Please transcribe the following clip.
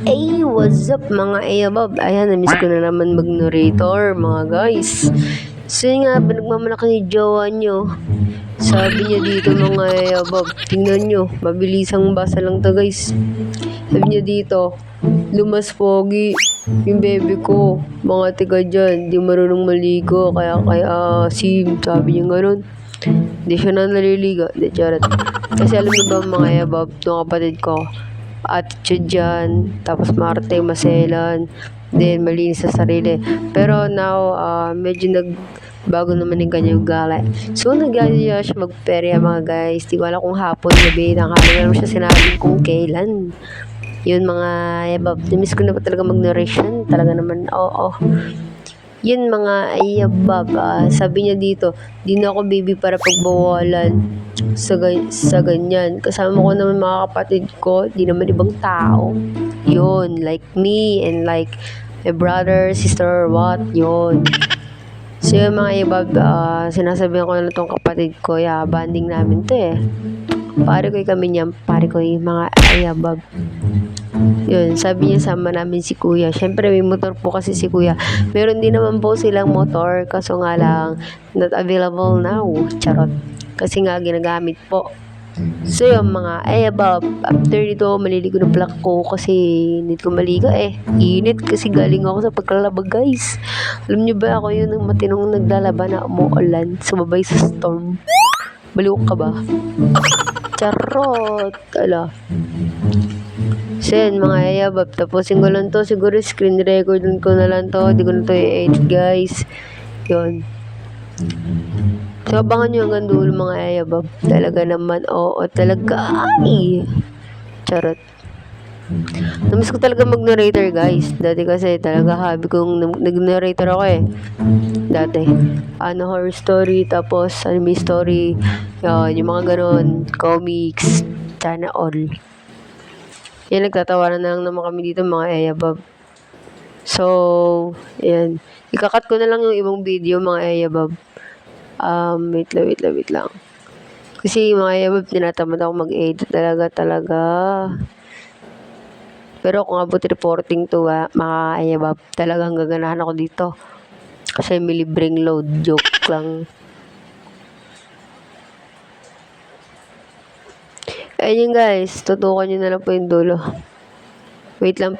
Hey, what's up mga Ayabab? Ayan, namiss ko na naman mag-narrator mga guys. So yun nga, pinagmamalaki ni jowa nyo. Sabi niya dito mga Ayabab, tingnan nyo, mabilisang basa lang to guys. Sabi niya dito, lumas pogi yung baby ko. Mga tiga dyan, di marunong maligo, kaya sim, sabi niya ganun. Hindi siya na naliligo, di charot. Kasi alam niyo ba mga Ayabab, itong kapatid ko, attitude dyan, tapos marte, maselan, then malinis sa sarili. Pero now, medyo bago naman yung kanyang ugali. So, nagyaya siya magperya mga guys. Di ko alam kung hapon, gabi, tanghali na naman siya sinabi kung kailan. Yun mga ayabab. Namiss ko na pa talaga mag-narration. Talaga naman, oo. Yun mga ayabab. Sabi niya dito, di na ako baby para pagbawalan sa ganyan. Kasama ko naman mga kapatid ko, di naman ibang tao. Yun, like me and like my brother, sister, what, yun. So yun mga ayabab, sinasabihan ko na itong kapatid ko, banding namin to eh. Pare ko kami niyan, pare ko yung mga ayabab. Yun, sabi niya sama namin si kuya. Siyempre may motor po kasi si kuya. Meron din naman po silang motor, kaso nga lang not available now. Charot. Kasi nga ginagamit po. So yung mga ayabab, after dito maliligo na pala ko kasi need ko maligo eh. Init kasi galing ako sa paglalaba guys. Alam niyo ba ako yun ang matinong naglalaba na umuulan, sumabay sa storm. Baliw ka ba? Charot. Ala. So yun, mga ayabab, tapusin ko lang to. Siguro screen record ko na lang to. Di ko na to i-edit guys. Yun. So abangan nyo hanggang dulo mga ayabab. Talaga naman, oo talaga. Ay! Charot. Namiss ko talaga mag-narrator guys. Dati kasi talaga hobby kong nag-narrator ako eh. Dati. Horror story, tapos anime story. Yun, yung mga ganon. Comics. Sana all. Yan, nagtatawanan na lang naman kami dito mga ayabab. So, yan. Ikakat ko na lang yung ibang video mga ayabab. Wait lang. Kasi mga ayabab, tinatamad ako mag-edit talaga. Pero kung abot reporting to mga ayabab, talagang gaganahan ako dito. Kasi may libreng load. Joke lang. Ayun guys, tutukan nyo na lang po yung dulo. Wait lang.